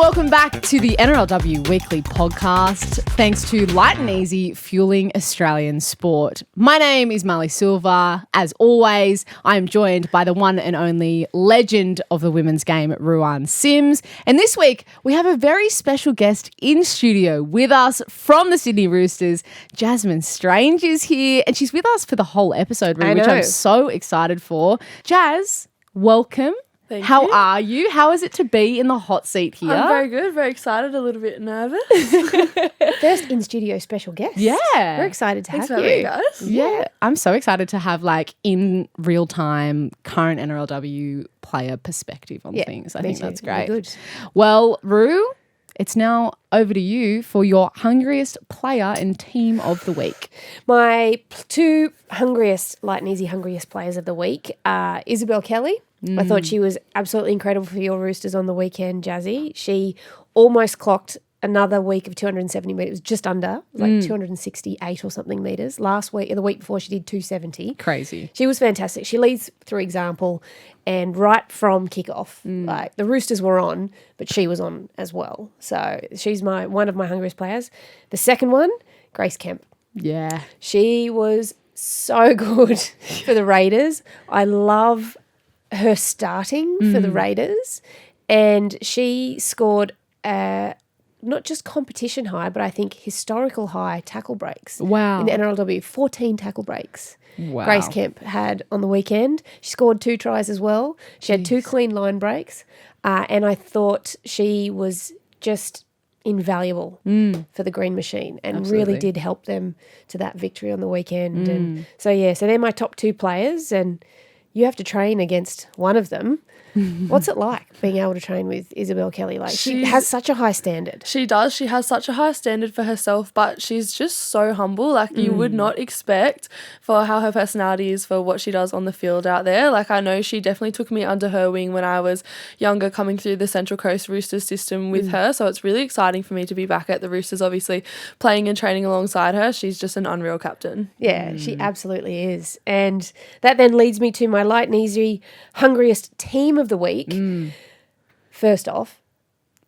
Welcome back to the NRLW Weekly podcast. Thanks to Lite and Easy, fueling Australian sport. My name is Marlee Silva. As always, I am joined by the one and only legend of the women's game, Ruan Sims. And this week, we have a very special guest in studio with us from the Sydney Roosters. Jasmin Strange is here, and she's with us for the whole episode, which I'm so excited for. Jazz, welcome. Thank How you. are you? How is it to be in the hot seat here? I'm very good, very excited, a little bit nervous. First in-studio special guest. Yeah. We're excited to Thanks have for having you. me, guys. Yeah, I'm so excited to have in real time current NRLW player perspective on things. I think that's great. Good. Well, Roo, it's now over to you for your hungriest player and team of the week. My two hungriest, Light and Easy hungriest players of the week are Isabel Kelly. I thought she was absolutely incredible for your Roosters on the weekend, Jazzy. She almost clocked another week of 270 metres, just under, 268 or something metres. Last week, the week before, she did 270. Crazy. She was fantastic. She leads through example, and right from kickoff, the Roosters were on, but she was on as well. So she's one of my hungriest players. The second one, Grace Kemp. Yeah. She was so good for the Raiders. I love her starting for the Raiders, and she scored not just competition high, but I think historical high tackle breaks. Wow. In the NRLW, 14 tackle breaks. Wow. Grace Kemp had on the weekend. She scored 2 tries as well. She had 2 clean line breaks, and I thought she was just invaluable for the Green Machine and really did help them to that victory on the weekend. And so they're my top 2 players, and you have to train against one of them. What's it like being able to train with Isabel Kelly? She has such a high standard. She does. She has such a high standard for herself, but she's just so humble. You would not expect for how her personality is for what she does on the field out there. I know she definitely took me under her wing when I was younger, coming through the Central Coast Roosters system with her. So it's really exciting for me to be back at the Roosters, obviously playing and training alongside her. She's just an unreal captain. Yeah, she absolutely is. And that then leads me to my Light and Easy hungriest team of the week. First off,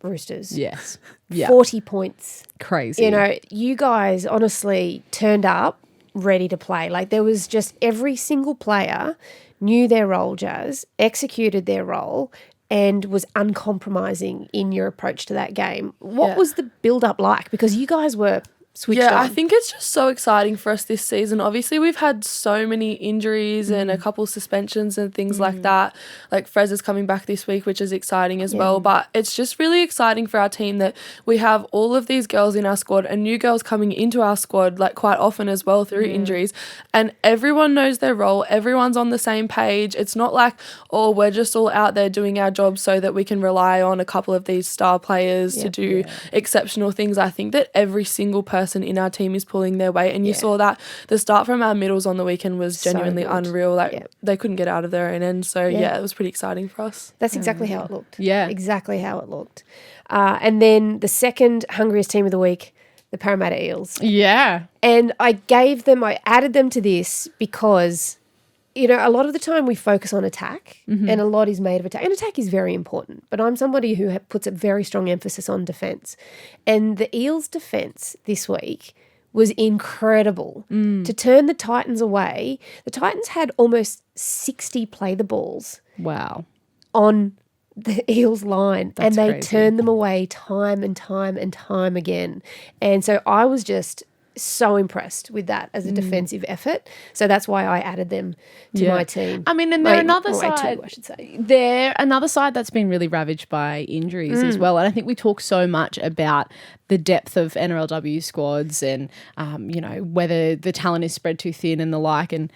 Roosters. Yes. Yeah. 40 points. Crazy. You guys honestly turned up ready to play. There was just every single player knew their role, Jazz, executed their role, and was uncompromising in your approach to that game. What was the build-up like? Because you guys were switched on. I think it's just so exciting for us this season. Obviously, we've had so many injuries and a couple suspensions and things like that. Frez is coming back this week, which is exciting as well. But it's just really exciting for our team that we have all of these girls in our squad and new girls coming into our squad quite often as well through injuries. And everyone knows their role. Everyone's on the same page. It's not we're just all out there doing our job so that we can rely on a couple of these star players to do exceptional things. I think that every single person in our team is pulling their weight, and you saw that the start from our middles on the weekend was genuinely unreal. They couldn't get out of their own end, so it was pretty exciting for us. That's exactly how it looked. Yeah, exactly how it looked. And then the second hungriest team of the week, the Parramatta Eels. Yeah, and I added them to this because a lot of the time we focus on attack and a lot is made of attack. And attack is very important, but I'm somebody who puts a very strong emphasis on defence. And the Eels' defence this week was incredible. To turn the Titans away, the Titans had almost 60 play the balls. Wow. On the Eels line. That's and they crazy. turned them away time and time and time again. And so I was just so impressed with that as a defensive effort. So that's why I added them to my team. I mean, and they're another my side. two, I should say. They're another side that's been really ravaged by injuries as well. And I think we talk so much about the depth of NRLW squads and, whether the talent is spread too thin and the like. And,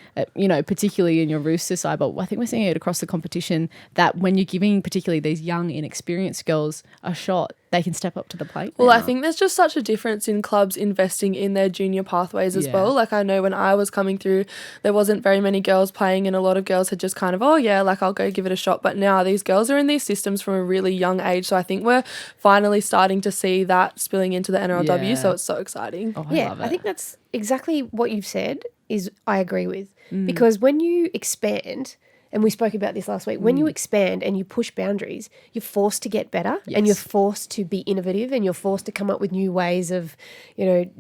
particularly in your Rooster side, but I think we're seeing it across the competition that when you're giving particularly these young, inexperienced girls a shot, they can step up to the plate. Well, now. I think there's just such a difference in clubs investing in their junior pathways as well. I know when I was coming through, there wasn't very many girls playing and a lot of girls had just kind of, I'll go give it a shot. But now these girls are in these systems from a really young age. So I think we're finally starting to see that spilling into the NRLW. So it's so exciting. Oh, I love it. I think that's exactly what you've said I agree with. Because when you expand, and we spoke about this last week, when you expand and you push boundaries, you're forced to get better and you're forced to be innovative and you're forced to come up with new ways of,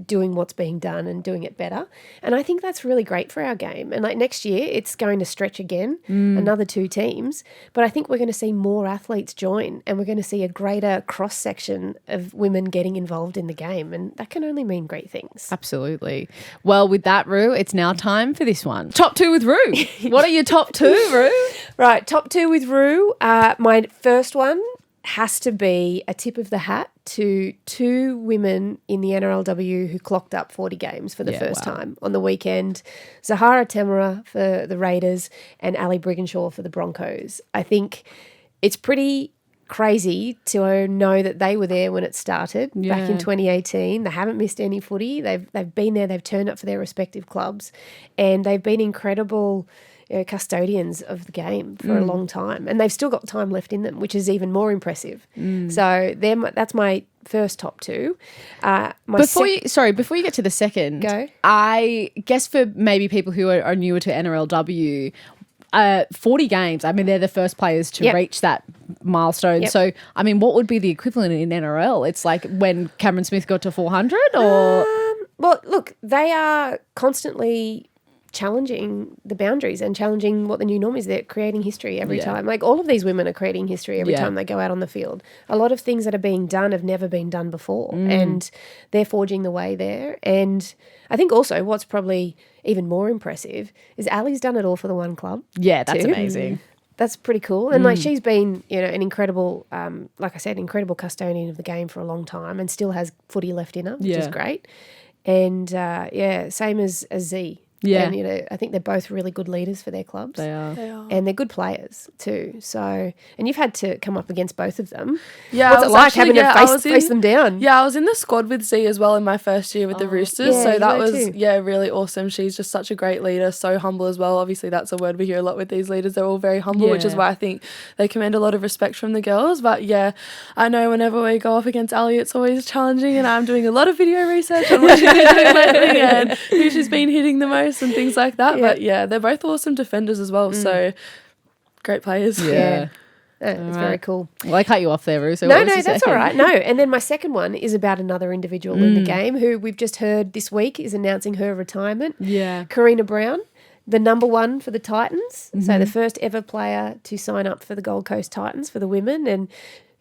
doing what's being done and doing it better. And I think that's really great for our game. And like next year, it's going to stretch again, another 2 teams. But I think we're going to see more athletes join and we're going to see a greater cross-section of women getting involved in the game. And that can only mean great things. Absolutely. Well, with that, Roo, it's now time for this one. Top 2 with Roo. What are your top 2, Roo? Right, top 2 with Roo. My first one has to be a tip of the hat to 2 women in the NRLW who clocked up 40 games for the first time on the weekend. Zahara Temura for the Raiders and Ali Brigginshaw for the Broncos. I think it's pretty crazy to know that they were there when it started back in 2018. They haven't missed any footy. They've been there. They've turned up for their respective clubs, and they've been incredible custodians of the game for a long time, and they've still got time left in them, which is even more impressive. So that's my first top 2. Before you get to the second, go. I guess for maybe people who are newer to NRLW, 40 games, I mean, they're the first players to reach that milestone. So, I mean, what would be the equivalent in NRL? It's like when Cameron Smith got to 400 or... Well, look, they are constantly challenging the boundaries and challenging what the new norm is. They're creating history every time. Like all of these women are creating history every time they go out on the field. A lot of things that are being done have never been done before, and they're forging the way there. And I think also what's probably even more impressive is Ali's done it all for the one club. Yeah, that's amazing. That's pretty cool. And like she's been, an incredible, like I said, incredible custodian of the game for a long time and still has footy left in her, which is great. And same as Z. Yeah. And, I think they're both really good leaders for their clubs. They are. And they're good players too. So, and you've had to come up against both of them. Yeah. What's it like having to face them down? Yeah, I was in the squad with Z as well in my first year with the Roosters. So that was, really awesome. She's just such a great leader, so humble as well. Obviously, that's a word we hear a lot with these leaders. They're all very humble, which is why I think they command a lot of respect from the girls. But yeah, I know whenever we go up against Ali, it's always challenging, and I'm doing a lot of video research on what she's been doing lately and who she's been hitting the most and things like that. But yeah, they're both awesome defenders as well. So great players. Yeah. It's very cool. Well, I cut you off there, Roo. So no, that's all right. No, and then my second one is about another individual in the game who we've just heard this week is announcing her retirement. Yeah. Karina Brown, the number 1 for the Titans. So the first ever player to sign up for the Gold Coast Titans for the women. And,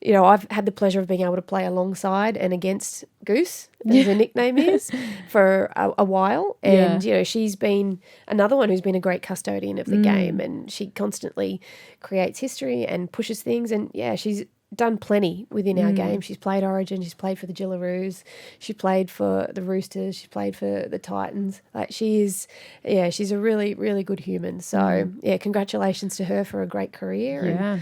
I've had the pleasure of being able to play alongside and against Goose, as her nickname is, for a while. And, she's been another one who's been a great custodian of the game, and she constantly creates history and pushes things. And, she's done plenty within our game. She's played Origin, she's played for the Gillaroos, she played for the Roosters, she played for the Titans. Like she's a really, really good human. So, congratulations to her for a great career. Yeah. And,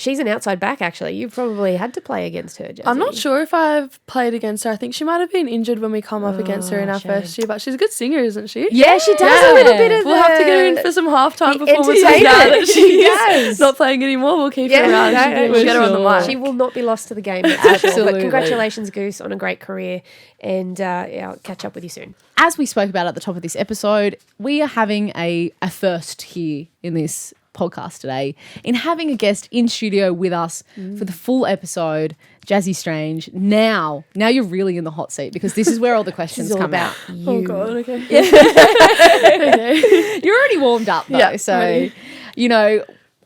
she's an outside back, actually. You've probably had to play against her, Jasmine. I'm not sure if I've played against her. I think she might have been injured when we come up against her in our first year, but she's a good singer, isn't she? Yeah, she does a little bit of We'll have to get her in for some halftime performances now that she's not playing anymore. We'll keep her around. We'll get her on the mic. She will not be lost to the game. Absolutely. But congratulations, Goose, on a great career. And I'll catch up with you soon. As we spoke about at the top of this episode, we are having a first here in this podcast today in having a guest in studio with us for the full episode, Jasmin Strange. Now you're really in the hot seat because this is where all the questions come out. You. Oh God, okay. Okay. You're already warmed up though, so ready.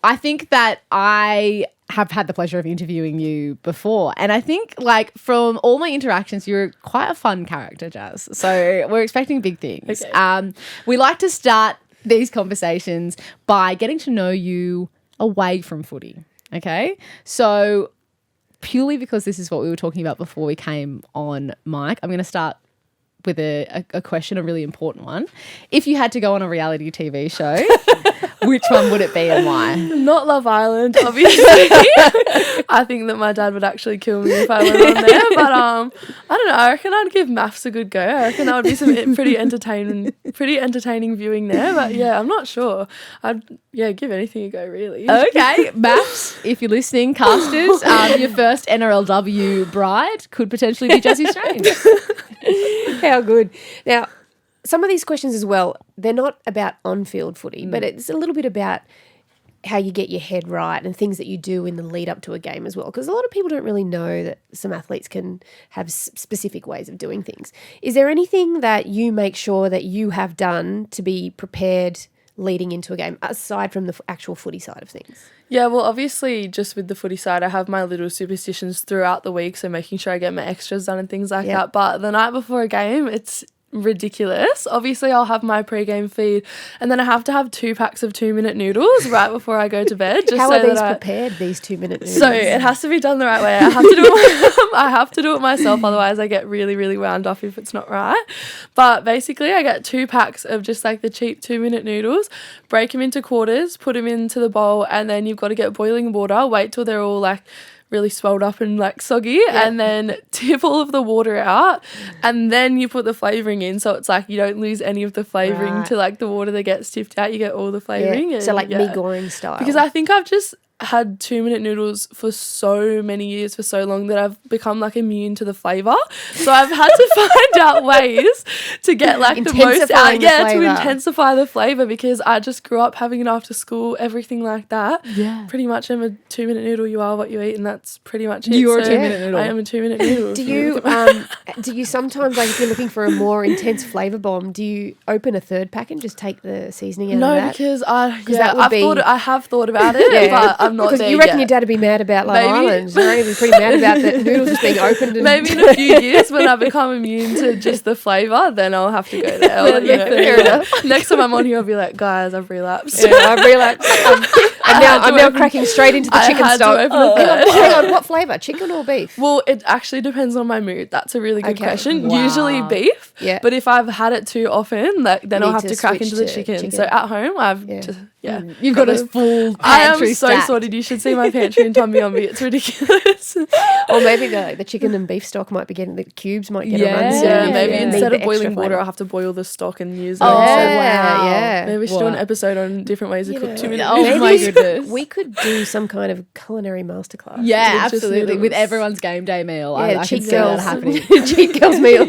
I think that I have had the pleasure of interviewing you before, and I think from all my interactions, you're quite a fun character, Jazz. So we're expecting big things. Okay. We like to start these conversations by getting to know you away from footy. Okay, so purely because this is what we were talking about before we came on mic, I'm going to start with a question, a really important one. If you had to go on a reality TV show, which one would it be and why? Not Love Island, obviously. I think that my dad would actually kill me if I went on there. But I don't know. I reckon I'd give maths a good go. I reckon that would be some pretty entertaining viewing there. But yeah, I'm not sure. I'd give anything a go really. Okay, maths. If you're listening, casters, your first NRLW bride could potentially be Jasmin Strange. How good. Now, some of these questions as well, they're not about on-field footy, but it's a little bit about how you get your head right and things that you do in the lead up to a game as well. Because a lot of people don't really know that some athletes can have specific ways of doing things. Is there anything that you make sure that you have done to be prepared leading into a game, aside from the actual footy side of things? Yeah, well, obviously, just with the footy side, I have my little superstitions throughout the week, so making sure I get my extras done and things like that. But the night before a game, it's ridiculous. Obviously, I'll have my pre-game feed, and then I have to have 2 packs of 2-minute noodles right before I go to bed. Just How so are these that prepared, these 2-minute noodles? So it has to be done the right way. I have to do it. I have to do it myself, otherwise I get really, really wound off if it's not right. But basically, I get 2 packs of just like the cheap 2-minute noodles, break them into quarters, put them into the bowl, and then you've got to get boiling water. Wait till they're all like really swelled up and like soggy, and then tip all of the water out, and then you put the flavouring in, so it's like you don't lose any of the flavouring to like the water that gets tipped out. You get all the flavouring. So like mee goreng style. Because I think I've just had 2-minute noodles for so many years, for so long, that I've become like immune to the flavour. So I've had to find out ways to get like the most out, to intensify the flavour, because I just grew up having it after school, everying like that. Yeah. Pretty much I'm a 2-minute noodle, you are what you eat, and that's pretty much it. You're a 2-minute noodle. I am a 2-minute noodle. Do you sometimes, like if you're looking for a more intense flavour bomb, do you open a third pack and just take the seasoning out of that? No, because I have thought about it, but I'm not there because you reckon your dad would be mad about Love Island. He'd be pretty mad about the noodles just being opened. Maybe in a few years when I become immune to just the flavour, then I'll have to go there. Fair enough. Next time I'm on here, I'll be like, guys, I've relapsed. Yeah, I've relapsed. I'm now cracking straight into the chicken stock. Hang on, what flavour? Chicken or beef? Well, it actually depends on my mood. That's a really good question. Wow. Usually beef. Yeah. But if I've had it too often, then I'll have to crack into the chicken. So at home, I've just you've got a full pantry. I am so sorted. You should see my pantry and tummy on me. It's ridiculous. Or maybe the chicken and beef stock might be getting, the cubes might get a run soon. Yeah, maybe instead of boiling water, I'll have to boil the stock and use it. Oh, wow. Maybe we should do an episode on different ways to cook 2-minute. Oh my goodness. We could do some kind of culinary masterclass. Yeah, absolutely. With everyone's game day meal. Yeah, I can see that happening. Cheat girls meal.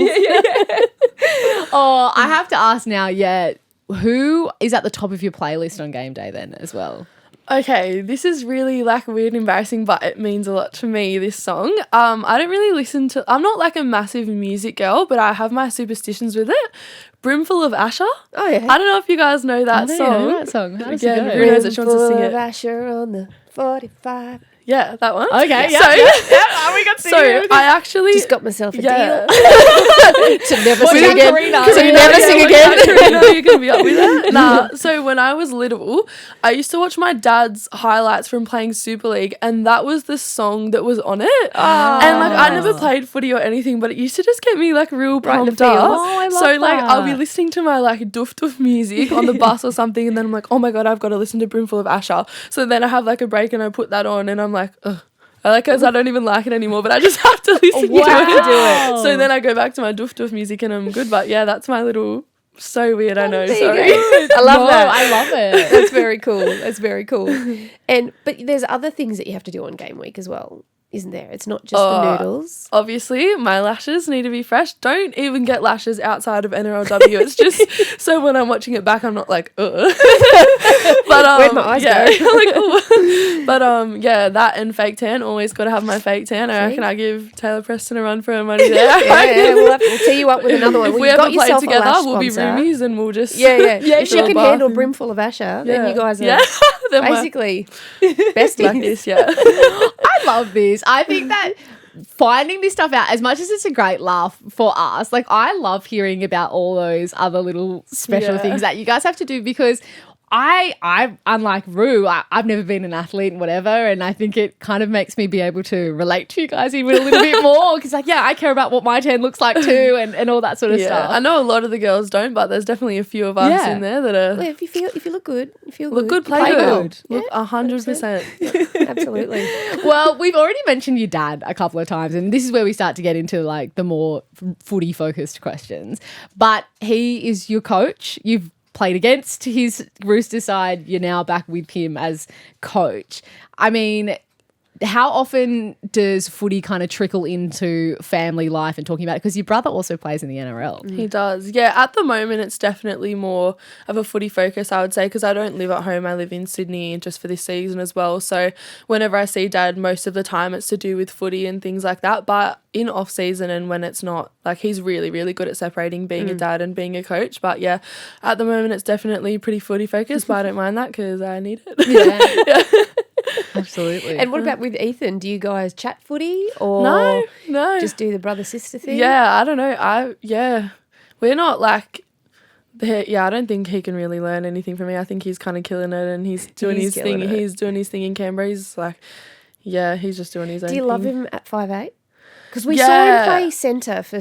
Oh, I have to ask now, who is at the top of your playlist on game day then as well? Okay, this is really like weird and embarrassing, but it means a lot to me, this song. I don't really I'm not like a massive music girl, but I have my superstitions with it. Brimful of Asher. Oh yeah. I don't know if you guys know that song. I know that song. How does it go? Who knows it? She wants to sing it. Brimful of Asher on the 45. Yeah, that one. Okay, yeah. We got so I actually just got myself a deal to never sing again. You're gonna be up with it. Nah. So when I was little, I used to watch my dad's highlights from playing Super League, and that was the song that was on it. Oh, and like I never played footy or anything, but it used to just get me like real pumped up. Oh, I love so like that. I'll be listening to my like doof music on the bus or something, and then I'm like, oh my god, I've got to listen to Brimful of Asher. So then I have like a break and I put that on, and I'm like, ugh. I don't even like it anymore, but I just have to listen to it. So then I go back to my doof music and I'm good. But yeah, that's my little, so weird, I know, sorry. I love that. I love it. That's very cool. That's very cool. But there's other things that you have to do on game week as well, isn't there? It's not just the noodles. Obviously, my lashes need to be fresh. Don't even get lashes outside of NRLW. It's just so when I'm watching it back, I'm not like, ugh. But where'd my eyes go? Like, but that and fake tan. Always got to have my fake tan. I reckon I give Taylor Preston a run for her money there. We'll tee you up with another one. If we ever play together, we'll be roomies and we'll just if she can handle Brimful of Asher, then you guys are basically besties. Like this, I love this. I think that finding this stuff out, as much as it's a great laugh for us, like I love hearing about all those other little special things that you guys have to do, because I unlike Rue, I've never been an athlete and whatever, and I think it kind of makes me be able to relate to you guys even a little bit more, because like, I care about what my tan looks like too, and all that sort of stuff. I know a lot of the girls don't, but there's definitely a few of us in there that are. Well, if you look good, look good, play good. Look 100%. Absolutely. Well, we've already mentioned your dad a couple of times, and this is where we start to get into like the more footy focused questions. But he is your coach. You've played against his Rooster side. You're now back with him as coach. I mean, how often does footy kind of trickle into family life and talking about it? Because your brother also plays in the NRL. He does. Yeah, at the moment it's definitely more of a footy focus, I would say, because I don't live at home. I live in Sydney just for this season as well. So whenever I see Dad, most of the time it's to do with footy and things like that. But in off season and when it's not, like, he's really, really good at separating being a dad and being a coach. But yeah, at the moment it's definitely pretty footy focused, but I don't mind that because I need it. Yeah. Absolutely. And what about with Ethan? Do you guys chat footy or No. just do the brother-sister thing? Yeah, I don't know. We're not like, I don't think he can really learn anything from me. I think he's kind of killing it and he's doing his thing. He's doing his thing in Canberra. He's like, he's just doing his own thing. Do you love him at 5'8"? Because we saw him play centre for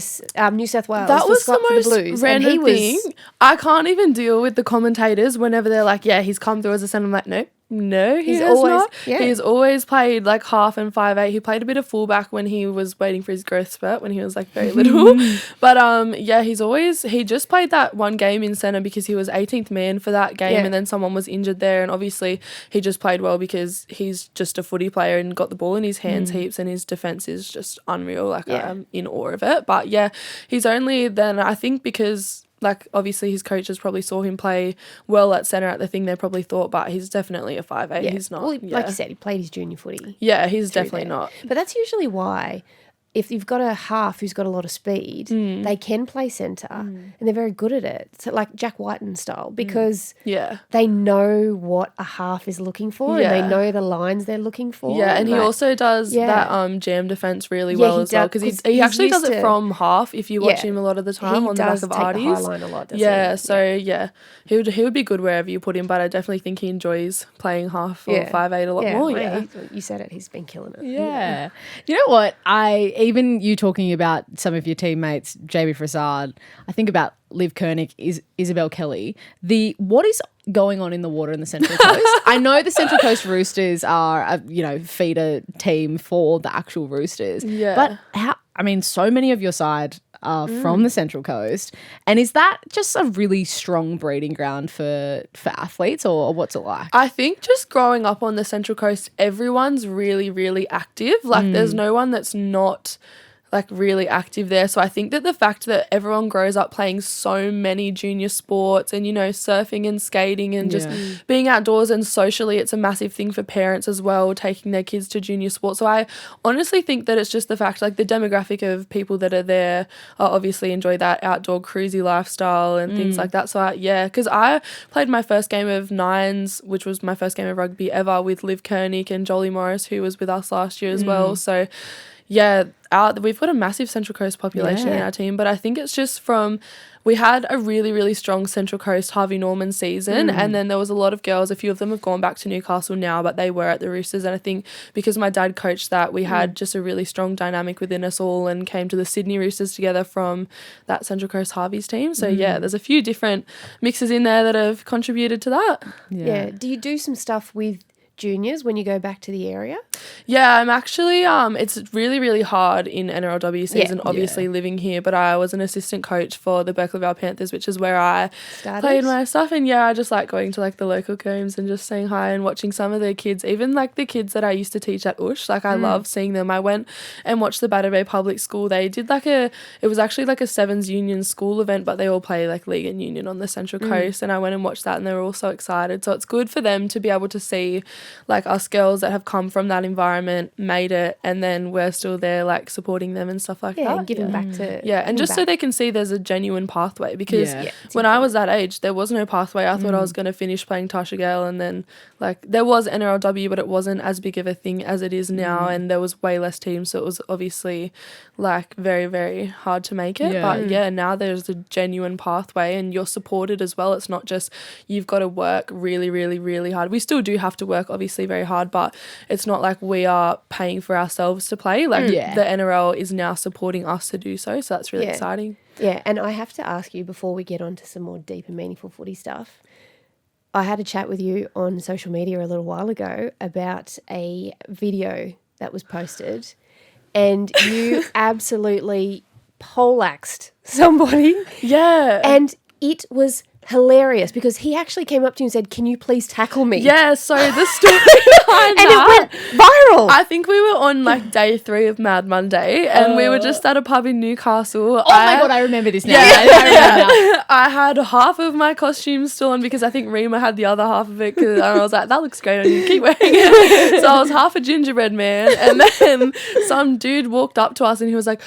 New South Wales. That was the most Blues, random thing. I can't even deal with the commentators whenever they're like, he's come through as a centre. I'm like, nope. No, he's not. Yeah. He's always played like half and 5'8". He played a bit of fullback when he was waiting for his growth spurt when he was like very little. But he just played that one game in centre because he was 18th man for that game and then someone was injured there, and obviously he just played well because he's just a footy player and got the ball in his hands heaps, and his defence is just unreal. Like I'm in awe of it. But he's only then, I think, because like obviously his coaches probably saw him play well at centre at the thing, they probably thought, but he's definitely a 5'8". He's not. Well, like you said, he played his junior footy. Yeah, he's definitely not. But that's usually why, if you've got a half who's got a lot of speed, they can play centre and they're very good at it. So like Jack Whiten style, because they know what a half is looking for and they know the lines they're looking for. Yeah, and he also does that jam defence really well as well, because he actually does it from half if you watch him a lot of the time on the back of Arties. He does take the high line a lot, he would be good wherever you put him, but I definitely think he enjoys playing half or 5'8" a lot more. Yeah, you said it, he's been killing it. Yeah. You know what? Even you talking about some of your teammates, Jamie Frassard, I think about Liv Koenig, Isabel Kelly. What is going on in the water in the Central Coast? I know the Central Coast Roosters are a feeder team for the actual Roosters. Yeah. But so many of your side are from the Central Coast, and is that just a really strong breeding ground for athletes, or what's it like? I think just growing up on the Central Coast, everyone's really, really active. Like there's no one that's not like really active there. So I think that the fact that everyone grows up playing so many junior sports and, surfing and skating and just being outdoors and socially, it's a massive thing for parents as well, taking their kids to junior sports. So I honestly think that it's just the fact, like the demographic of people that are there obviously enjoy that outdoor cruisy lifestyle and things like that. So because I played my first game of nines, which was my first game of rugby ever, with Liv Koenig and Jolie Morris, who was with us last year as well. So we've got a massive Central Coast population in our team, but I think it's just we had a really, really strong Central Coast Harvey Norman season, and then there was a lot of girls, a few of them have gone back to Newcastle now, but they were at the Roosters, and I think because my dad coached that, we had just a really strong dynamic within us all and came to the Sydney Roosters together from that Central Coast Harvey's team. So there's a few different mixes in there that have contributed to that. Yeah. Do you do some stuff with juniors when you go back to the area? Yeah, I'm actually it's really, really hard in NRLW season, obviously living here, but I was an assistant coach for the Berkeley Vale Panthers, which is where I played my stuff, and I just like going to like the local games and just saying hi and watching some of the kids, even like the kids that I used to teach at Ush, like I love seeing them. I went and watched the Batter Bay Public School. They did it was actually like a Sevens Union school event, but they all play like League and Union on the Central Coast, and I went and watched that and they were all so excited. So it's good for them to be able to see like us girls that have come from that environment, made it, and then we're still there like supporting them and stuff like that. And giving back to and just so they can see there's a genuine pathway, because when I was that age there was no pathway. I thought I was going to finish playing Tasha Gale, and then like there was NRLW, but it wasn't as big of a thing as it is now, and there was way less teams, so it was obviously like very, very hard to make it. But now there's a genuine pathway and you're supported as well. It's not just you've got to work really, really, really hard. We still do have to work obviously very hard, but it's not like we are paying for ourselves to play. Like the NRL is now supporting us to do so that's really exciting. Yeah, and I have to ask you before we get on to some more deep and meaningful footy stuff, I had a chat with you on social media a little while ago about a video that was posted, and you absolutely poleaxed somebody. Yeah. And it was hilarious because he actually came up to you and said, "Can you please tackle me?" Yeah, so the story behind And that, it went viral. I think we were on like day 3 of Mad Monday and we were just at a pub in Newcastle. Oh my God, I remember this now. Yeah, I remember now. I had half of my costume still on because I think Rima had the other half of it and I was like, that looks great on you, keep wearing it. So I was half a gingerbread man and then some dude walked up to us and he was like,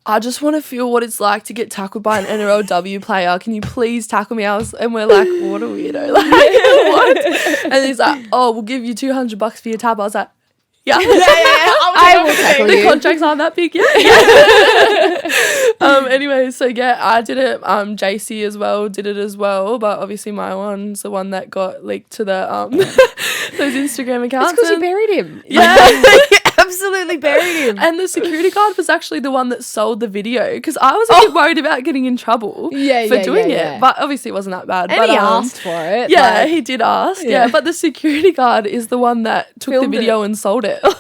I just want to feel what it's like to get tackled by an NRLW player. Can you please tackle me? And we're like, what a weirdo. Like, what? And he's like, oh, we'll give you $200 for your tab. I was like, yeah. I will tackle The you. contracts aren't that big yet. Anyway, so yeah, I did it. JC as well did it as well, but obviously my one's the one that got leaked to the those Instagram accounts. It's because you buried him. Yeah. Absolutely buried him. And the security guard was actually the one that sold the video because I was a bit worried about getting in trouble for doing it. But obviously it wasn't that bad. And but, he asked for it. Yeah, he did ask. Yeah, but the security guard is the one that took Filmed the video and sold it. No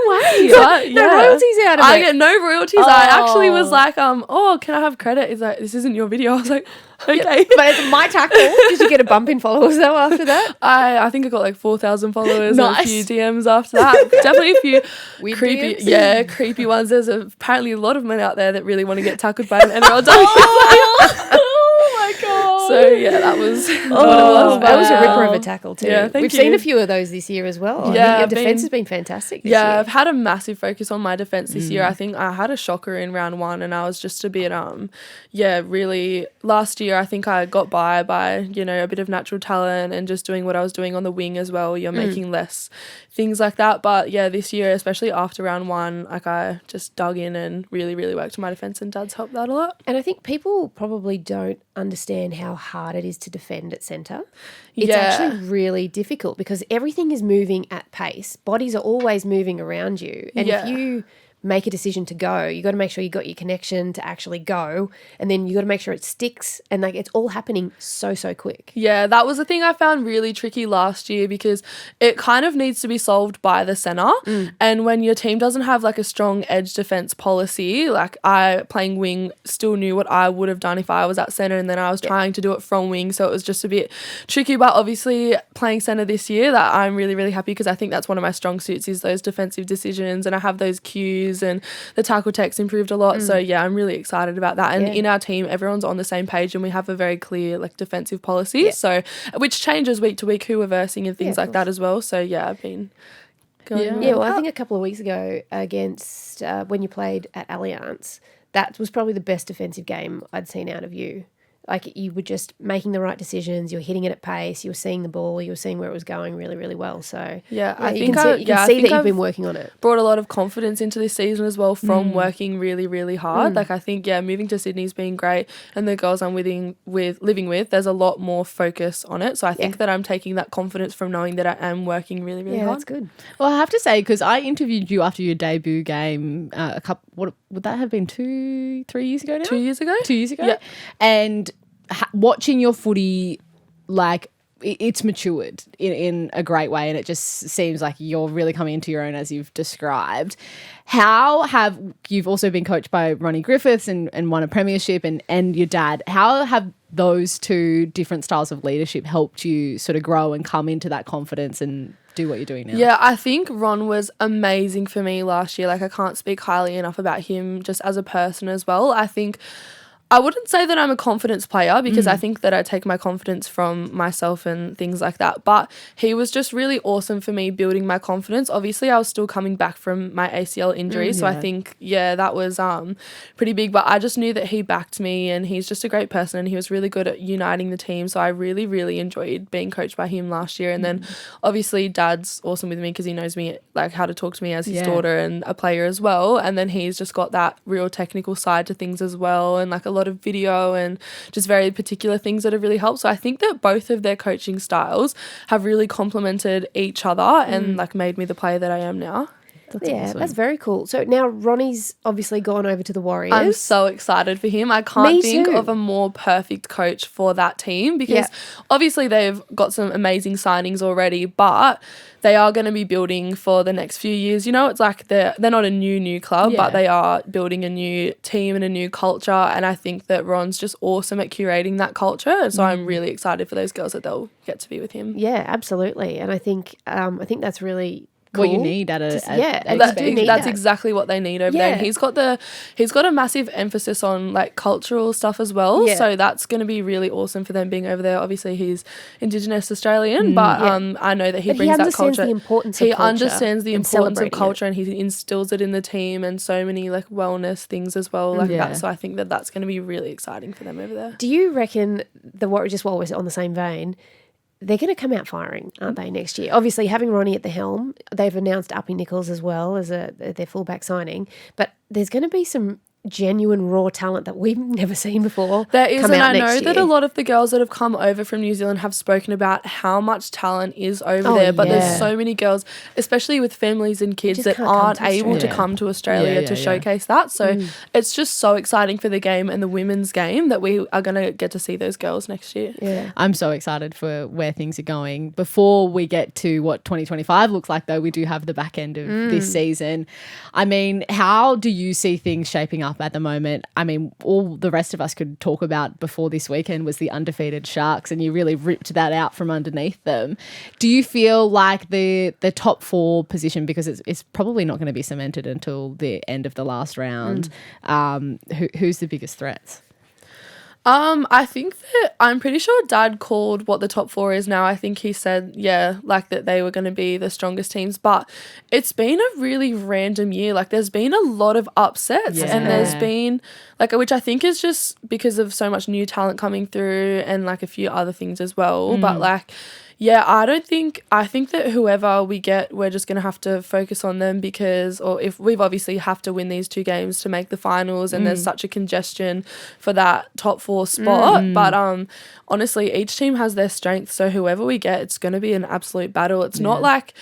way. No royalties out of it. I get no royalties. I actually was like, oh, can I have credit? He's like, this isn't your video. I was like, okay. But it's my tackle. Did you get a bump in followers though after that? I think I got like 4,000 followers and a Nice. few DMs after that. Definitely a few Weird creepy, DMs? creepy ones. There's apparently a lot of men out there that really want to get tackled by an NRLW. Oh my God. So yeah, that was what it was. That was a But, ripper of a tackle too. yeah, thank We've seen you. a few of those this year as well. Yeah, I think your I've defence been- has been fantastic this Yeah, year. I've had a massive focus on my defence this year. I think I had a shocker in round 1 and I was just a bit, really, last year I think I got by, a bit of natural talent and just doing what I was doing on the wing as well. You're making less things like that. But yeah, this year, especially after round 1, like I just dug in and really, really worked on my defence and Dad's helped that a lot. And I think people probably don't understand how hard it is to defend at centre. It's Yeah. actually really difficult because everything is moving at pace. Bodies are always moving around you. And Yeah. if you make a decision to go, you got to make sure you got your connection to actually go, and then you got to make sure it sticks, and like it's all happening so quick. Yeah, that was the thing I found really tricky last year because it kind of needs to be solved by the centre. And when your team doesn't have like a strong edge defence policy, like I playing wing still knew what I would have done if I was at centre and then I was trying to do it from wing. So it was just a bit tricky. But obviously playing centre this year, that I'm really, really happy because I think that's one of my strong suits is those defensive decisions and I have those cues and the tackle tech's improved a lot. So yeah, I'm really excited about that. And in our team, everyone's on the same page and we have a very clear like defensive policy. So which changes week to week who we're versing and things like that as well. So yeah, I've been going Yeah, well, I think a couple of weeks ago against when you played at Allianz, that was probably the best defensive game I'd seen out of you. Like you were just making the right decisions, you were hitting it at pace, you were seeing the ball, you were seeing where it was going really, really well. So Yeah, I you think can see that you've I've been working on it. brought a lot of confidence into this season as well from working really, really hard. Like I think, moving to Sydney's been great and the girls I'm living with, there's a lot more focus on it. So I think that I'm taking that confidence from knowing that I am working really, really Yeah, hard. that's good. Well, I have to say, because I interviewed you after your debut game what would that have been 2-3 years ago now? 2 years ago? 2 years ago? Yeah. And watching your footy, like, it's matured in a great way and it just seems like you're really coming into your own as you've described. You've also been coached by Ronnie Griffiths and won a premiership and your dad. How have those two different styles of leadership helped you sort of grow and come into that confidence and do what you're doing now? Yeah, I think Ron was amazing for me last year. Like I can't speak highly enough about him just as a person as well. I wouldn't say that I'm a confidence player because I think that I take my confidence from myself and things like that. But he was just really awesome for me building my confidence. Obviously, I was still coming back from my ACL injury. So I think, that was pretty big. But I just knew that he backed me and he's just a great person and he was really good at uniting the team. So I really, really enjoyed being coached by him last year. And then obviously Dad's awesome with me because he knows me, like how to talk to me as his daughter and a player as well. And then he's just got that real technical side to things as well and like a lot of video and just very particular things that have really helped. So I think that both of their coaching styles have really complemented each other and like made me the player that I am now. That's awesome. That's very cool. So now Ronnie's obviously gone over to the Warriors. I'm so excited for him. I can't Me think too. of a more perfect coach for that team because obviously they've got some amazing signings already, but they are going to be building for the next few years. You know, it's like they're not a new club, but they are building a new team and a new culture. And I think that Ron's just awesome at curating that culture. And so I'm really excited for those girls that they'll get to be with him. Yeah, absolutely. And I think that's really cool. What you need at a That's exactly what they need over there. And he's got a massive emphasis on like cultural stuff as well. Yeah. So that's going to be really awesome for them being over there. Obviously, he's Indigenous Australian, but I know that he brings that culture. He understands the importance of culture. He understands the and importance of celebrating culture, and he instills it in the team, and so many like wellness things as well, like that. So I think that that's going to be really exciting for them over there. Do you reckon just while we're on the same vein, they're going to come out firing, aren't they, next year? Obviously, having Ronnie at the helm, they've announced Uppy Nichols as well as their fullback signing. But there's going to be some genuine raw talent that we've never seen before. There is, come and out I know next that year. a lot of the girls that have come over from New Zealand have spoken about how much talent is over there, but there's so many girls, especially with families and kids, Just that can't come aren't to able to Australia. come to Australia to showcase that. So it's just so exciting for the game and the women's game that we are going to get to see those girls next year. Yeah. I'm so excited for where things are going. Before we get to what 2025 looks like, though, we do have the back end of this season. I mean, how do you see things shaping up at the moment? I mean, all the rest of us could talk about before this weekend was the undefeated Sharks, and you really ripped that out from underneath them. Do you feel like the top 4 position, because it's probably not going to be cemented until the end of the last round, who's the biggest threats? I think that I'm pretty sure Dad called what the top 4 is now. I think he said, like that they were going to be the strongest teams, but it's been a really random year. Like there's been a lot of upsets and there's been like, which I think is just because of so much new talent coming through and like a few other things as well. But like, I think that whoever we get, we're just going to have to focus on them or if we've obviously have to win these 2 games to make the finals and there's such a congestion for that top 4 spot. But honestly, each team has their strengths. So whoever we get, it's going to be an absolute battle. It's not like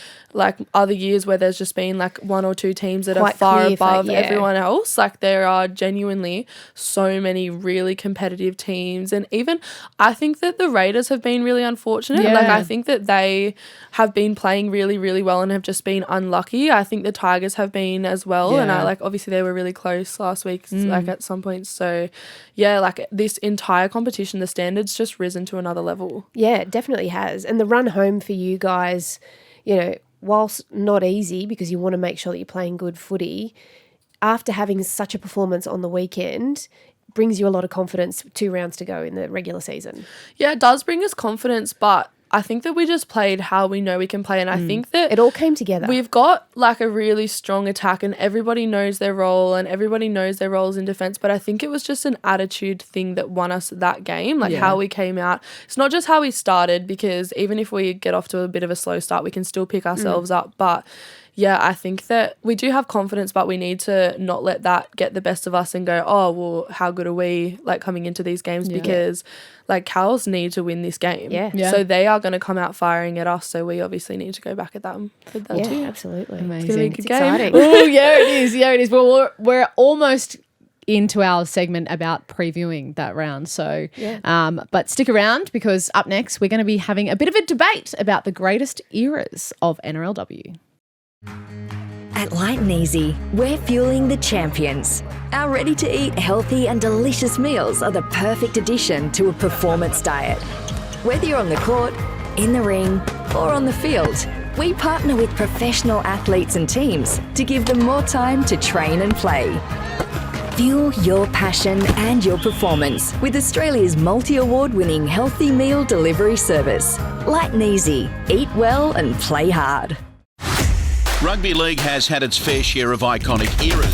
other years where there's just been like 1 or 2 teams that Quite are far clear above everyone else. Like there are genuinely so many really competitive teams. And even I think that the Raiders have been really unfortunate. Yeah. Like I think that they have been playing really, really well and have just been unlucky. I think the Tigers have been as well. Yeah. And I obviously they were really close last week, like at some point. So like this entire competition, the standard's just risen to another level. Yeah, it definitely has. And the run home for you guys, whilst not easy because you want to make sure that you're playing good footy, after having such a performance on the weekend, brings you a lot of confidence 2 rounds to go in the regular season. Yeah, it does bring us confidence, but I think that we just played how we know we can play, and I think that It all came together. we've got like a really strong attack and everybody knows their role and everybody knows their roles in defense, but I think it was just an attitude thing that won us that game, how we came out. It's not just how we started, because even if we get off to a bit of a slow start, we can still pick ourselves up, but I think that we do have confidence, but we need to not let that get the best of us and go, oh, well, how good are we like coming into these games? Because like Cows need to win this game. Yeah. So they are going to come out firing at us. So we obviously need to go back at them with that too. Absolutely. Amazing. It's going to be a good game. exciting. Oh, yeah, it is. Yeah, it is. Well, we're almost into our segment about previewing that round. So, but stick around, because up next we're going to be having a bit of a debate about the greatest eras of NRLW. At Light and Easy, we're fueling the champions. Our ready-to-eat, healthy and delicious meals are the perfect addition to a performance diet. Whether you're on the court, in the ring or on the field, we partner with professional athletes and teams to give them more time to train and play. Fuel your passion and your performance with Australia's multi-award-winning healthy meal delivery service. Light and Easy. Eat well and play hard. Rugby league has had its fair share of iconic eras.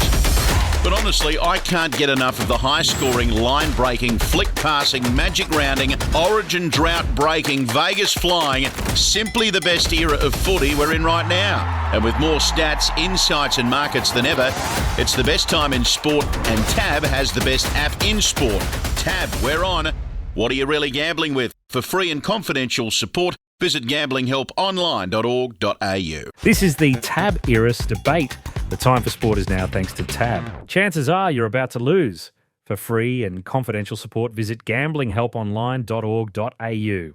But honestly, I can't get enough of the high-scoring, line-breaking, flick-passing, magic-rounding, origin drought-breaking, Vegas-flying, simply the best era of footy we're in right now. And with more stats, insights and markets than ever, it's the best time in sport, and Tab has the best app in sport. Tab, we're on. What are you really gambling with? For free and confidential support, Visit gamblinghelponline.org.au. This is the Tab Iris debate. The time for sport is now thanks to Tab. Chances are you're about to lose. For free and confidential support, visit gamblinghelponline.org.au.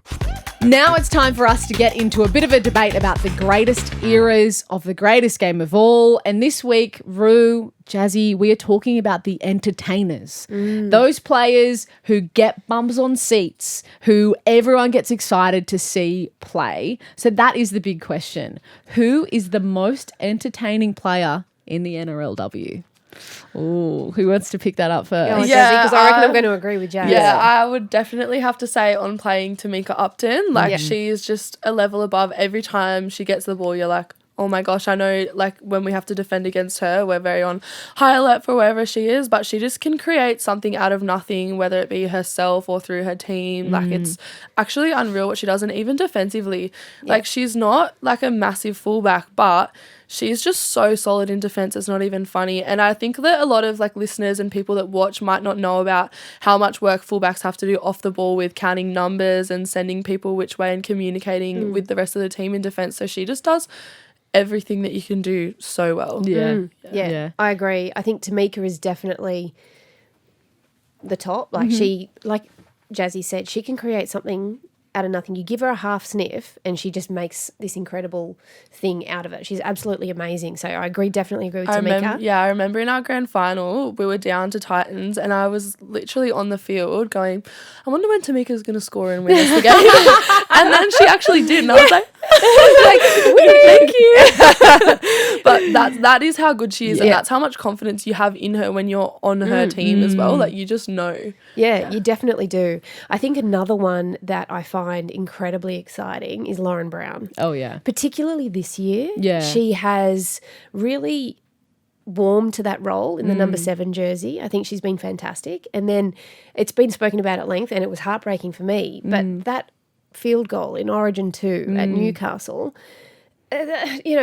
Now it's time for us to get into a bit of a debate about the greatest eras of the greatest game of all. And this week, Rue, Jazzy, we are talking about the entertainers. Those players who get bums on seats, who everyone gets excited to see play. So that is the big question. Who is the most entertaining player in the NRLW? Oh, who wants to pick that up first? Because I reckon I'm going to agree with Jazz. Yeah, I would definitely have to say on playing Tamika Upton. Like, she is just a level above. Every time she gets the ball, you're like, oh my gosh, I know, like, when we have to defend against her, we're very on high alert for wherever she is, but she just can create something out of nothing, whether it be herself or through her team. Like, it's actually unreal what she does. And even defensively, like, she's not like a massive fullback, but she's just so solid in defense. It's not even funny. And I think that a lot of like listeners and people that watch might not know about how much work fullbacks have to do off the ball with counting numbers and sending people which way and communicating with the rest of the team in defense. So she just does everything that you can do so well. Yeah, I agree. I think Tamika is definitely the top. Like she, like Jazzy said, she can create something out of nothing. You give her a half sniff and she just makes this incredible thing out of it. She's absolutely amazing. So I definitely agree with Tamika. I remember in our grand final, we were down to Titans and I was literally on the field going, I wonder when Tamika's going to score and win us the game. And then she actually did. And I was like, thank you. But that is how good she is. And that's how much confidence you have in her when you're on her team as well. Like, you just know. Yeah, you definitely do. I think another one that I find incredibly exciting is Lauren Brown. Oh, yeah. Particularly this year. Yeah. She has really warmed to that role in the number 7 jersey. I think she's been fantastic. And then it's been spoken about at length and it was heartbreaking for me. But that field goal in Origin 2 at Newcastle,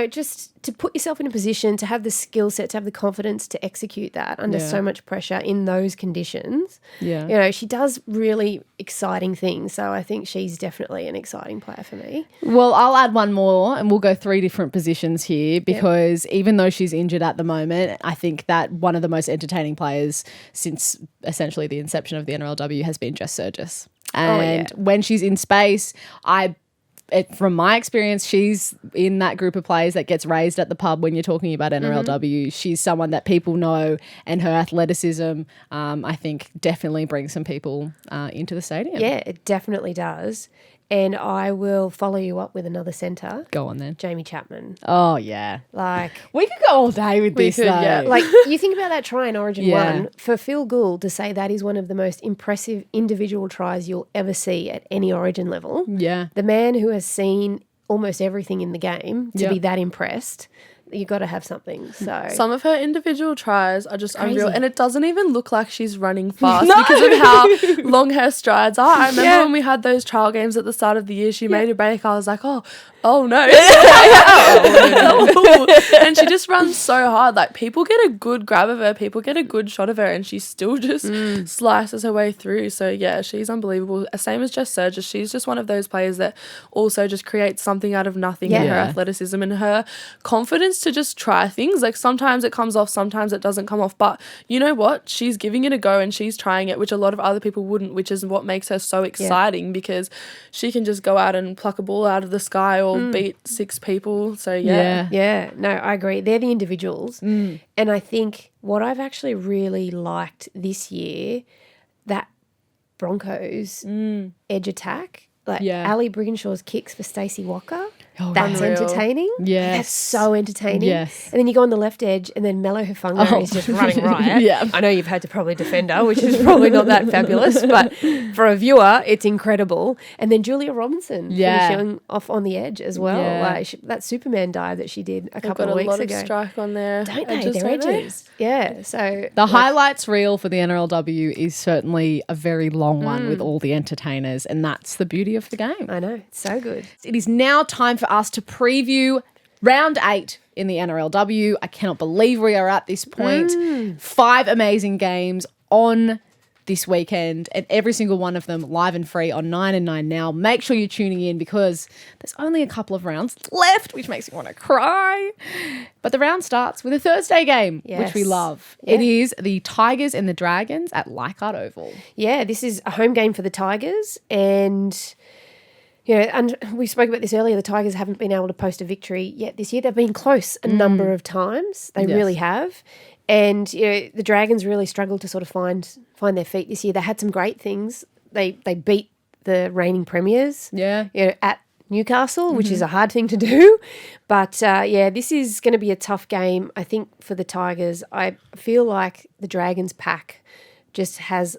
just to put yourself in a position to have the skill set, to have the confidence to execute that under so much pressure in those conditions. Yeah. She does really exciting things. So I think she's definitely an exciting player for me. Well, I'll add one more and we'll go 3 different positions here because even though she's injured at the moment, I think that one of the most entertaining players since essentially the inception of the NRLW has been Jess Surgis. And when she's in space, from my experience, she's in that group of players that gets raised at the pub when you're talking about NRLW. She's someone that people know, and her athleticism, I think, definitely brings some people into the stadium. Yeah, it definitely does. And I will follow you up with another centre. Go on then. Jamie Chapman. Oh, yeah. Like, we could go all day with this, though. Yeah. Like, you think about that try in Origin 1, for Phil Gould to say that is one of the most impressive individual tries you'll ever see at any Origin level. Yeah. The man who has seen almost everything in the game to be that impressed, you got to have something. So some of her individual tries are just crazy. unreal, and it doesn't even look like she's running fast because of how long her strides are. I remember when we had those trial games at the start of the year, she made a break. I was like, oh no. And she just runs so hard. Like, people get a good grab of her, people get a good shot of her, and she still just slices her way through. So yeah, she's unbelievable. Same as Jess Surgis. She's just one of those players that also just creates something out of nothing in her athleticism and her confidence to just try things. Like, sometimes it comes off, sometimes it doesn't come off, but you know what? She's giving it a go and she's trying it, which a lot of other people wouldn't, which is what makes her so exciting because she can just go out and pluck a ball out of the sky or beat 6 people. So yeah, no, I agree. They're the individuals. And I think what I've actually really liked this year, that Broncos edge attack, like Ali Brigginshaw's kicks for Stacey Walker. Oh, that's unreal. Entertaining. Yes. That's so entertaining. Yes. And then you go on the left edge and then Mello Hufanga is just running riot. Yeah. I know you've had to probably defend her, which is probably not that fabulous, but for a viewer, it's incredible. And then Julia Robinson finishing off on the edge as well. Yeah. Like that Superman dive that she did a couple of weeks got a lot ago. of strike on there. Don't they? They're edges. Yeah. So the highlights reel for the NRLW is certainly a very long one with all the entertainers, and that's the beauty of the game. I know. It's so good. It is now time for us to preview round 8 in the NRLW. I cannot believe we are at this point. 5 amazing games on this weekend, and every single one of them live and free on 9 and 9 Now. Make sure you're tuning in because there's only a couple of rounds left, which makes me want to cry. But the round starts with a Thursday game, which we Yes. love. Yeah. It is the Tigers and the Dragons at Lite Oval. Yeah, this is a home game for the Tigers, and and we spoke about this earlier. The Tigers haven't been able to post a victory yet this year. They've been close a number of times. They really have, and the Dragons really struggled to sort of find their feet this year. They had some great things. They beat the reigning premiers. At Newcastle, which is a hard thing to do. But, this is going to be a tough game, I think, for the Tigers. I feel like the Dragons pack just has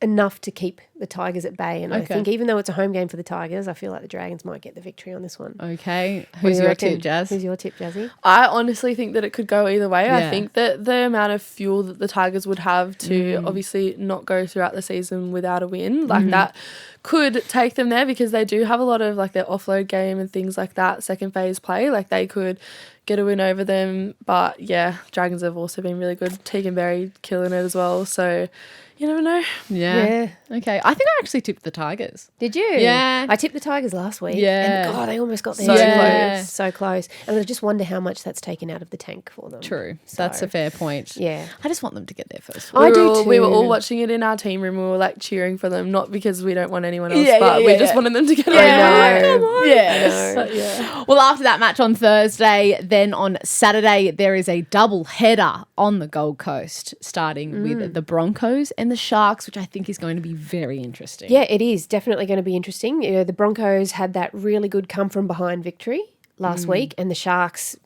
enough to keep the Tigers at bay. And I think even though it's a home game for the Tigers, I feel like the Dragons might get the victory on this one. Okay. What Who's do you your reckon? tip, Jazz? Who's your tip, Jazzy? I honestly think that it could go either way. Yeah. I think that the amount of fuel that the Tigers would have to obviously not go throughout the season without a win, like that could take them there, because they do have a lot of like their offload game and things like that, second phase play. Like they could get a win over them. But yeah, Dragons have also been really good. Tegan Berry killing it as well. So you never know. Yeah. Okay. I think I actually tipped the Tigers. Did you? Yeah. I tipped the Tigers last week. Yeah. And God, they almost got there. So close. So close. And I just wonder how much that's taken out of the tank for them. True. So, That's a fair point. Yeah. I just want them to get there first. I do We were too. all watching it in our team room. We were like cheering for them, not because we don't want anyone else, Yeah, but yeah, we yeah, just yeah. wanted them to get I over. know. Come on. Yes. I know. Yeah. Well, after that match on Thursday, then on Saturday, there is a double header on the Gold Coast, starting with the Broncos and the Sharks, which I think is going to be very interesting. Yeah, it is definitely going to be interesting. The Broncos had that really good come from behind victory last week, and the Sharks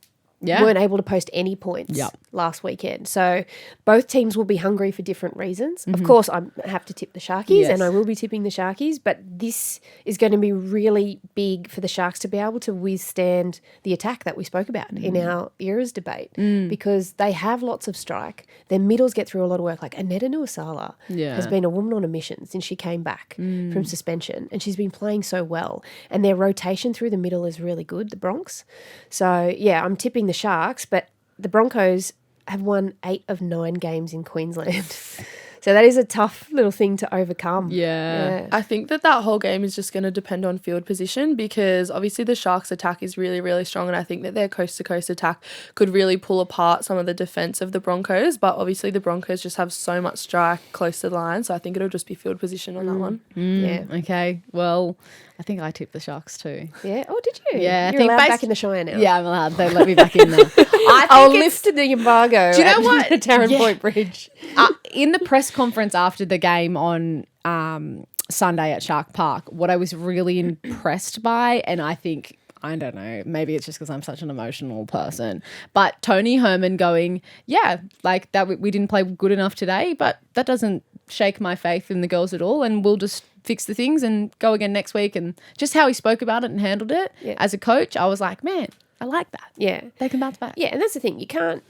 weren't able to post any points last weekend. So both teams will be hungry for different reasons. Of course, I have to tip the Sharkies, and I will be tipping the Sharkies, but this is going to be really big for the Sharks to be able to withstand the attack that we spoke about in our eras debate, because they have lots of strike. Their middles get through a lot of work. Like Aneta Nuasala has been a woman on a mission since she came back from suspension, and she's been playing so well. And their rotation through the middle is really good, the Bronx. So, yeah, I'm tipping the Sharks, but the Broncos have won 8 of 9 games in Queensland. So that is a tough little thing to overcome. Yeah. I think that whole game is just going to depend on field position, because obviously the Sharks' attack is really, really strong, and I think that their coast-to-coast attack could really pull apart some of the defence of the Broncos, but obviously the Broncos just have so much strike close to the line, so I think it'll just be field position on that one. Yeah. Okay. Well, I think I tipped the Sharks too. Yeah. Oh, did you? Yeah, I You're think allowed based- back in the Shire now. Yeah, I'm allowed. They let me back in there. I'll lift the embargo. Do you know at what? the Tarrant Yeah. Point Bridge. In the press conference after the game on Sunday at Shark Park, what I was really impressed by, and I think, I don't know, maybe it's just because I'm such an emotional person, but Tony Herman going, yeah, like that we didn't play good enough today, but that doesn't shake my faith in the girls at all, and we'll just fix the things and go again next week. And just how he spoke about it and handled it as a coach, I was like, man, I like that. Yeah. They can bounce back. Yeah, and that's the thing. You can't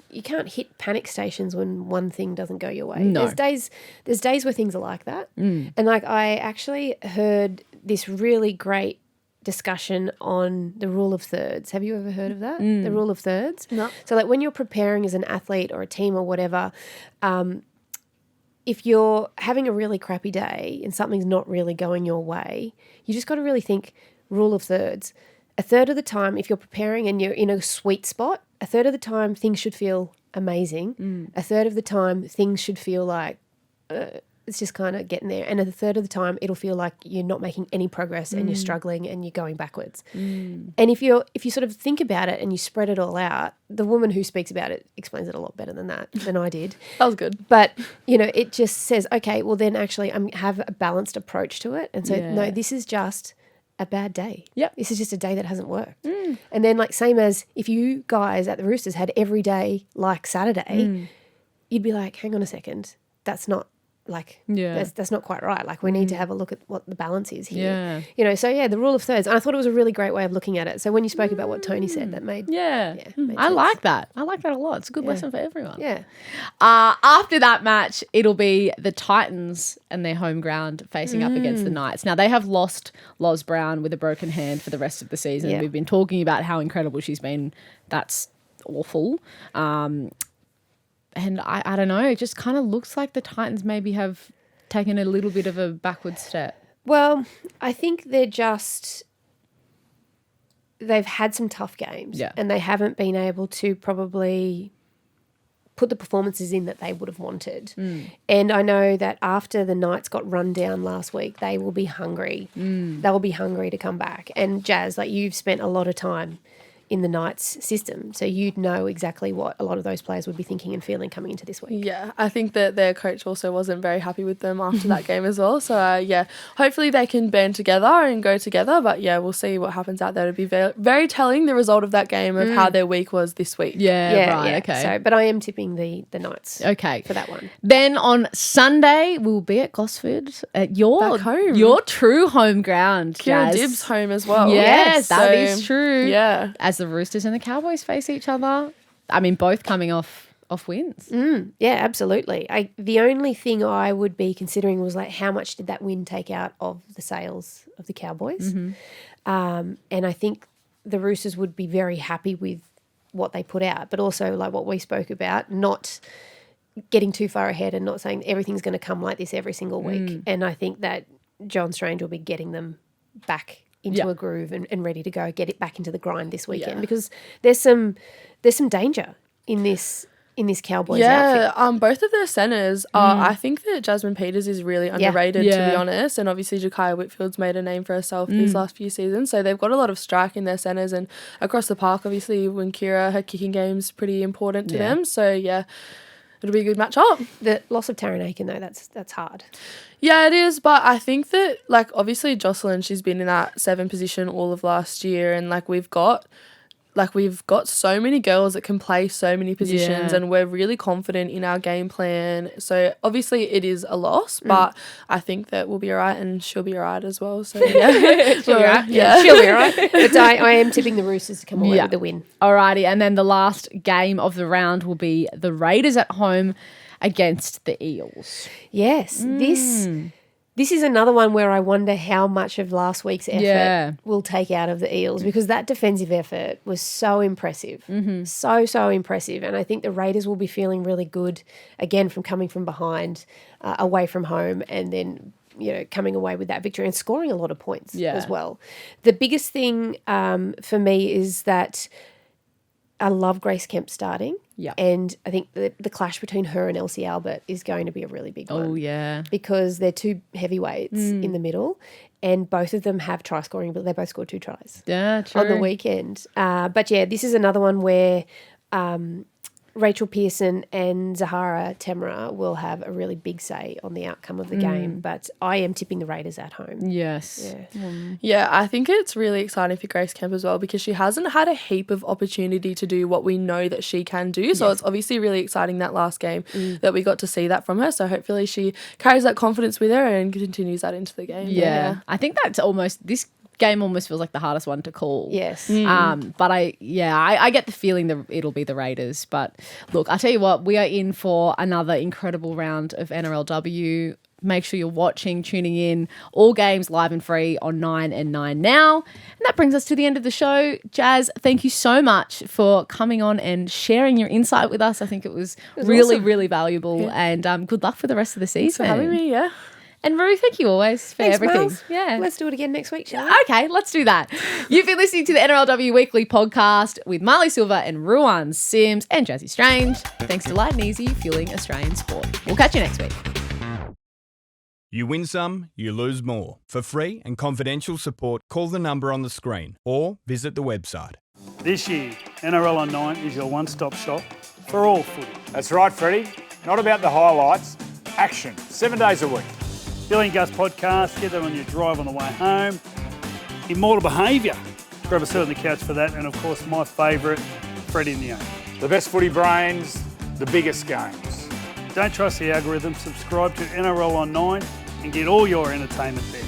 hit panic stations when one thing doesn't go your way. No. There's days where things are like that. And like I actually heard this really great discussion on the rule of thirds. Have you ever heard of that? The rule of thirds? No. So like when you're preparing as an athlete or a team or whatever, if you're having a really crappy day and something's not really going your way, you just got to really think rule of thirds. A third of the time, if you're preparing and you're in a sweet spot, a third of the time things should feel amazing. A third of the time things should feel like it's just kind of getting there. And a third of the time it'll feel like you're not making any progress and you're struggling and you're going backwards. And if you sort of think about it and you spread it all out, the woman who speaks about it explains it a lot better than I did. That was good. But, it just says, okay, well then actually have a balanced approach to it. And so, no, this is just a bad day. Yep. This is just a day that hasn't worked. And then like same as if you guys at the Roosters had every day like Saturday, you'd be like, hang on a second, that's not like that's not quite right. Like we need to have a look at what the balance is here. So the rule of thirds. And I thought it was a really great way of looking at it. So when you spoke about what Tony said, that made made I sense. like that. I like that a lot. It's a good lesson for everyone. Yeah. After that match, it'll be the Titans and their home ground facing up against the Knights. Now, they have lost Loz Brown with a broken hand for the rest of the season. Yeah. We've been talking about how incredible she's been. That's awful. And I don't know, it just kind of looks like the Titans maybe have taken a little bit of a backward step? Well, I think they've had some tough games and they haven't been able to probably put the performances in that they would have wanted. And I know that after the Knights got run down last week, they will be hungry. They will be hungry to come back. And Jazz, like, you've spent a lot of time in the Knights system, so you'd know exactly what a lot of those players would be thinking and feeling coming into this week. Yeah, I think that their coach also wasn't very happy with them after that game as well. So, hopefully they can band together and go together. But, we'll see what happens out there. It'll be very, very telling, the result of that game, of how their week was this week. Okay. So, but I am tipping the Knights for that one. Then on Sunday, we'll be at Gosford at your true home ground, Kira Jazz. Dibb's home as well. Yes, that is true. Yeah. As the Roosters and the Cowboys face each other. I mean, both coming off wins. Yeah, absolutely. The only thing I would be considering was, like, how much did that win take out of the sales of the Cowboys? And I think the Roosters would be very happy with what they put out, but also, like what we spoke about, not getting too far ahead and not saying everything's going to come like this every single week. And I think that John Strange will be getting them back into a groove and ready to go, get it back into the grind this weekend, because there's some danger in this Cowboys outfit. Both of their centres I think that Jasmine Peters is really underrated, to be honest, and obviously Jakaya Whitfield's made a name for herself these last few seasons, so they've got a lot of strike in their centres, and across the park, obviously, when Kira, her kicking game's pretty important to them, so it'll be a good match up. The loss of Taryn Aiken, though, that's hard. Yeah, it is, but I think that, like, obviously Jocelyn, she's been in that 7 position all of last year, and we've got so many girls that can play so many positions, and we're really confident in our game plan. So obviously it is a loss, but I think that we'll be all right, and she'll be all right as well. So yeah, she'll be all right. Yeah, she'll be all right. But I am tipping the Roosters to come away with the win. Alrighty, and then the last game of the round will be the Raiders at home against the Eels. Yes, this is another one where I wonder how much of last week's effort will take out of the Eels, because that defensive effort was so impressive, so impressive. And I think the Raiders will be feeling really good, again, from coming from behind, away from home, and then coming away with that victory and scoring a lot of points as well. The biggest thing for me is that I love Grace Kemp starting. Yeah. And I think the clash between her and Elsie Albert is going to be a really big one. Oh, yeah. Because they're two heavyweights in the middle, and both of them have try scoring, but they both scored 2 tries on the weekend. But this is another one where Rachel Pearson and Zahara Temra will have a really big say on the outcome of the game, but I am tipping the Raiders at home. Yes. Yeah, I think it's really exciting for Grace Kemp as well, because she hasn't had a heap of opportunity to do what we know that she can do. So it's obviously really exciting that last game that we got to see that from her. So hopefully she carries that confidence with her and continues that into the game. Yeah. I think that's this game almost feels like the hardest one to call. Yes. But I get the feeling that it'll be the Raiders. But look, I'll tell you what, we are in for another incredible round of NRLW. Make sure you're watching, tuning in. All games live and free on 9 and 9 now. And that brings us to the end of the show. Jazz, thank you so much for coming on and sharing your insight with us. I think it was really, awesome. Really valuable. And good luck for the rest of the season. Thanks for having me, And Roo, thank you always for everything. Miles. Yeah. Let's do it again next week, shall we? Okay, let's do that. You've been listening to the NRLW Weekly podcast with Marlee Silva and Ruan Sims and Jasmin Strange. Thanks to Lite and Easy, fueling Australian sport. We'll catch you next week. You win some, you lose more. For free and confidential support, call the number on the screen or visit the website. This year, NRL on 9 is your one-stop shop for all footy. That's right, Freddie. Not about the highlights, action, 7 days a week. Billy and Gus podcast, get that on your drive on the way home. Immortal Behaviour, grab a seat on the couch for that. And of course, my favourite, Freddie in the 8. The best footy brains, the biggest games. Don't trust the algorithm, subscribe to NRL on 9 and get all your entertainment there.